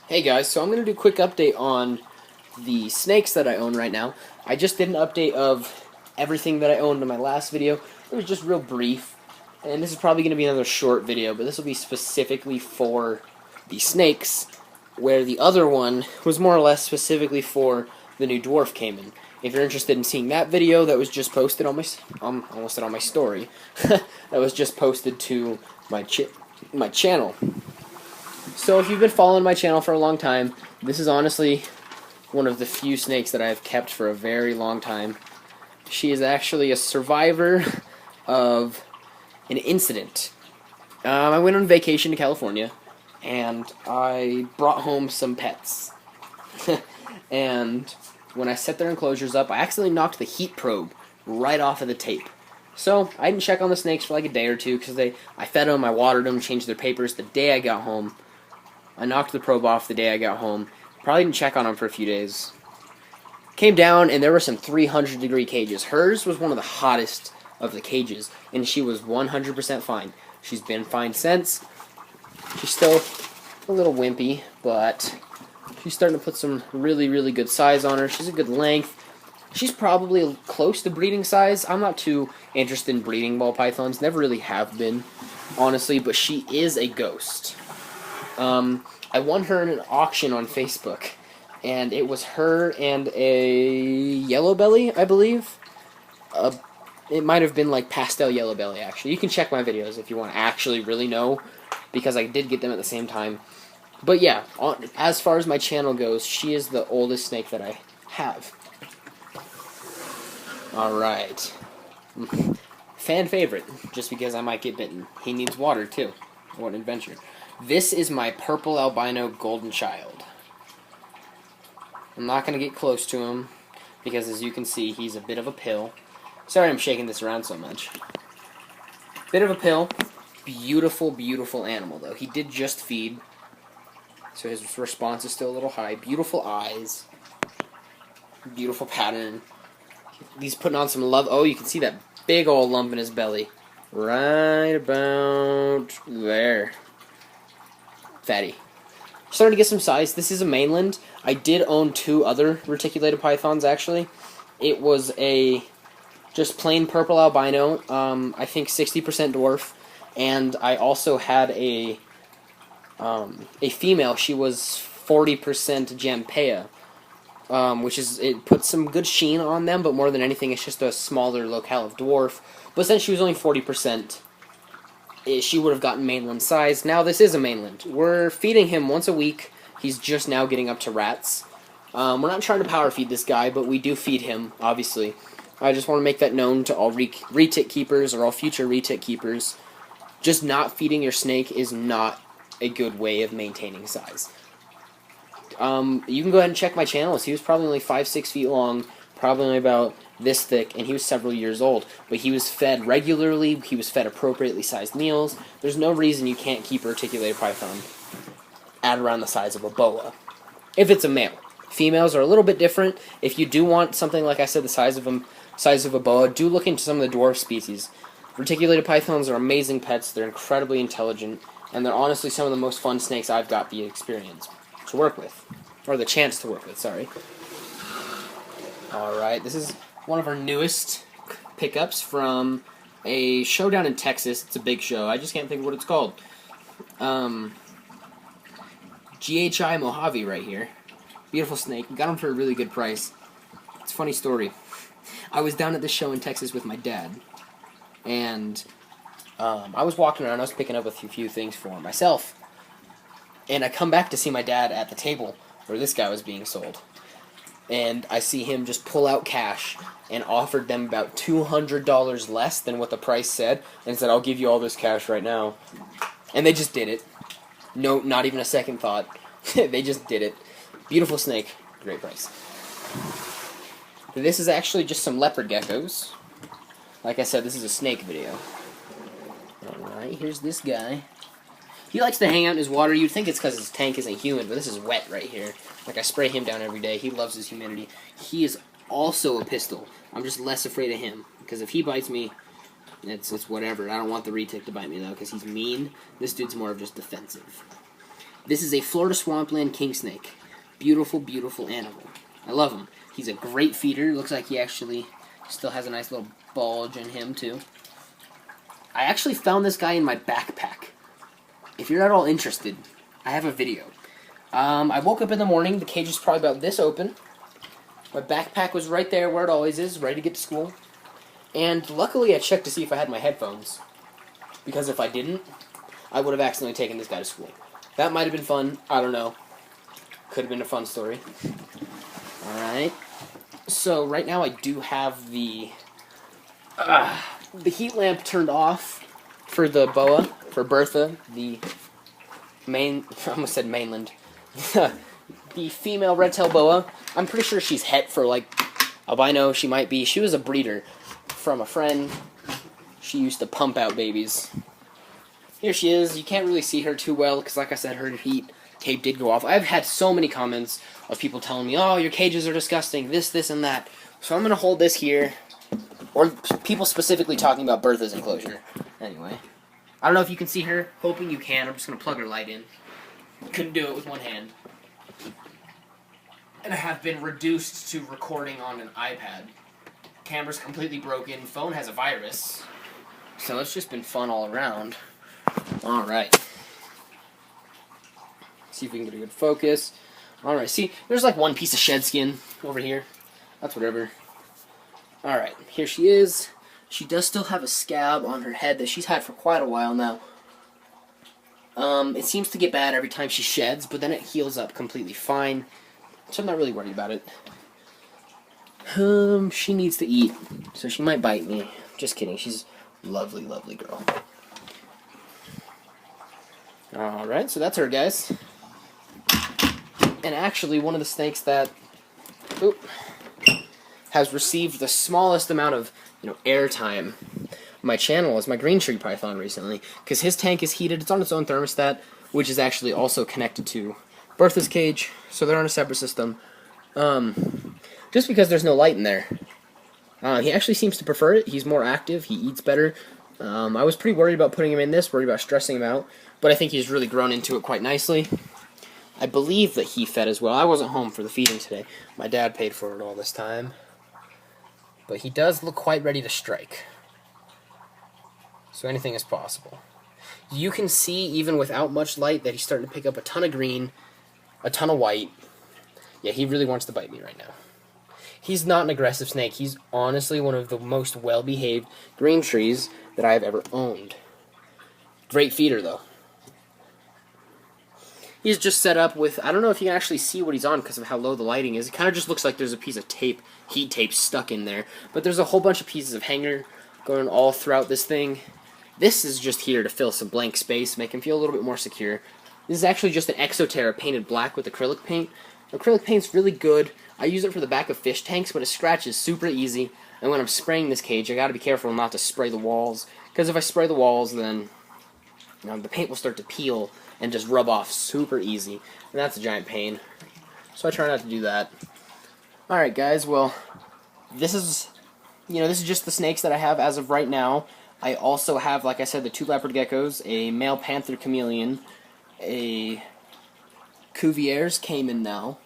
Hey guys, so I'm going to do a quick update on the snakes that I own right now. I just did an update of everything that I owned in my last video. It was just real brief, and this is probably going to be another short video, but this will be specifically for the snakes, where the other one was more or less specifically for the new dwarf caiman. If you're interested in seeing that video, that was just posted on my, almost said on my story, that was just posted to my channel. So if you've been following my channel for a long time, this is honestly one of the few snakes that I've kept for a very long time. She is actually a survivor of an incident. I went on vacation to California, and I brought home some pets. And when I set their enclosures up, I accidentally knocked the heat probe right off of the tape. So I didn't check on the snakes for like a day or two because I fed them, I watered them, changed their papers. The day I got home, I knocked the probe off the day I got home. Probably didn't check on them for a few days. Came down, and there were some 300-degree cages. Hers was one of the hottest of the cages, and she was 100% fine. She's been fine since. She's still a little wimpy, but she's starting to put some really, really good size on her. She's a good length. She's probably close to breeding size. I'm not too interested in breeding ball pythons. Never really have been, honestly, but she is a ghost. I won her in an auction on Facebook, and it was her and a yellow belly, I believe. It might have been like pastel yellow belly, actually. You can check my videos if you want to actually really know, because I did get them at the same time. But yeah, as far as my channel goes, she is the oldest snake that I have. Alright. Fan favorite, just because I might get bitten. He needs water, too. What an adventure. This is my purple albino golden child. I'm not going to get close to him, because as you can see, he's a bit of a pill. Sorry I'm shaking this around so much. Bit of a pill. Beautiful, beautiful animal, though. He did just feed, so his response is still a little high. Beautiful eyes. Beautiful pattern. He's putting on some love. Oh, you can see that big old lump in his belly. Right about there. Fatty. Starting to get some size. This is a mainland. I did own two other reticulated pythons, actually. It was a just plain purple albino, I think 60% dwarf, and I also had a female. She was 40% Jampea, which is, it puts some good sheen on them, but more than anything, it's just a smaller locale of dwarf. But since she was only 40%, she would have gotten mainland size. Now this is a mainland. We're feeding him once a week. He's just now getting up to rats. We're not trying to power feed this guy, but we do feed him, obviously. I just want to make that known to all retic keepers or all future retic keepers. Just not feeding your snake is not a good way of maintaining size. You can go ahead and check my channels. He was probably only 5-6 feet long, probably only about this thick, and he was several years old. But he was fed regularly. He was fed appropriately sized meals. There's no reason you can't keep a reticulated python at around the size of a boa, if it's a male. Females are a little bit different. If you do want something, like I said, the size of a boa, do look into some of the dwarf species. Reticulated pythons are amazing pets. They're incredibly intelligent, and they're honestly some of the most fun snakes I've got the experience to work with, or the chance to work with, sorry. Alright, this is one of our newest pickups from a show down in Texas. It's a big show. I just can't think of what it's called. GHI Mojave right here. Beautiful snake. Got him for a really good price. It's a funny story. I was down at this show in Texas with my dad, and I was walking around. I was picking up a few things for myself, and I come back to see my dad at the table where this guy was being sold. And I see him just pull out cash and offered them about $200 less than what the price said, and said, "I'll give you all this cash right now." And they just did it. No, not even a second thought. They just did it. Beautiful snake. Great price. This is actually just some leopard geckos. Like I said, this is a snake video. Alright, here's this guy. He likes to hang out in his water. You'd think it's because his tank isn't humid, but this is wet right here. Like, I spray him down every day. He loves his humidity. He is also a pistol. I'm just less afraid of him, because if he bites me, it's whatever. I don't want the retic to bite me, though, because he's mean. This dude's more of just defensive. This is a Florida swampland king snake. Beautiful, beautiful animal. I love him. He's a great feeder. Looks like he actually still has a nice little bulge in him, too. I actually found this guy in my backpack. If you're at all interested, I have a video. I woke up in the morning. The cage was probably about this open. My backpack was right there where it always is, ready to get to school. And luckily I checked to see if I had my headphones. Because if I didn't, I would have accidentally taken this guy to school. That might have been fun. I don't know. Could have been a fun story. Alright. So right now I do have the heat lamp turned off for the boa, for Bertha, the I almost said mainland. The female red-tailed boa. I'm pretty sure she's het for, like, albino. She might be. She was a breeder from a friend. She used to pump out babies. Here she is. You can't really see her too well because, like I said, her heat tape did go off. I've had so many comments of people telling me, oh, your cages are disgusting, this, and that. So I'm going to hold this here. Or people specifically talking about Bertha's enclosure. Anyway. I don't know if you can see her. Hoping you can. I'm just going to plug her light in. Couldn't do it with one hand. And I have been reduced to recording on an iPad. Camera's completely broken. Phone has a virus. So it's just been fun all around. Alright. See if we can get a good focus. Alright, see, there's like one piece of shed skin over here. That's whatever. Alright, here she is. She does still have a scab on her head that she's had for quite a while now. It seems to get bad every time she sheds, but then it heals up completely fine. So I'm not really worried about it. She needs to eat, so she might bite me. Just kidding, she's a lovely, lovely girl. Alright, so that's her, guys. And actually, one of the snakes that has received the smallest amount of airtime on my channel is my green tree python recently, because his tank is heated. It's on its own thermostat, which is actually also connected to Bertha's cage, so they're on a separate system. Just because there's no light in there. He actually seems to prefer it. He's more active. He eats better. I was pretty worried about putting him in this, worried about stressing him out, but I think he's really grown into it quite nicely. I believe that he fed as well. I wasn't home for the feeding today. My dad paid for it all this time. But he does look quite ready to strike. So anything is possible. You can see, even without much light, that he's starting to pick up a ton of green, a ton of white. Yeah, he really wants to bite me right now. He's not an aggressive snake. He's honestly one of the most well-behaved green trees that I have ever owned. Great feeder, though. He's just set up with, I don't know if you can actually see what he's on because of how low the lighting is. It kind of just looks like there's a piece of tape, heat tape, stuck in there. But there's a whole bunch of pieces of hanger going all throughout this thing. This is just here to fill some blank space, make him feel a little bit more secure. This is actually just an Exoterra painted black with acrylic paint. Acrylic paint's really good. I use it for the back of fish tanks, but it scratches super easy. And when I'm spraying this cage, I gotta be careful not to spray the walls, because if I spray the walls, then the paint will start to peel and just rub off super easy, and that's a giant pain. So I try not to do that. Alright guys, well, this is just the snakes that I have as of right now. I also have, like I said, the 2 leopard geckos, a male panther chameleon, a Cuvier's came in now,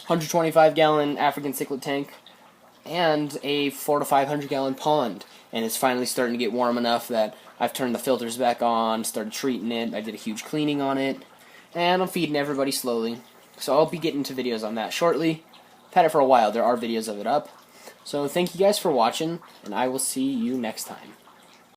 125-gallon African cichlid tank, and a 400 to 500-gallon pond. And it's finally starting to get warm enough that I've turned the filters back on, started treating it, I did a huge cleaning on it, and I'm feeding everybody slowly. So I'll be getting to videos on that shortly. I've had it for a while, there are videos of it up. So thank you guys for watching, and I will see you next time.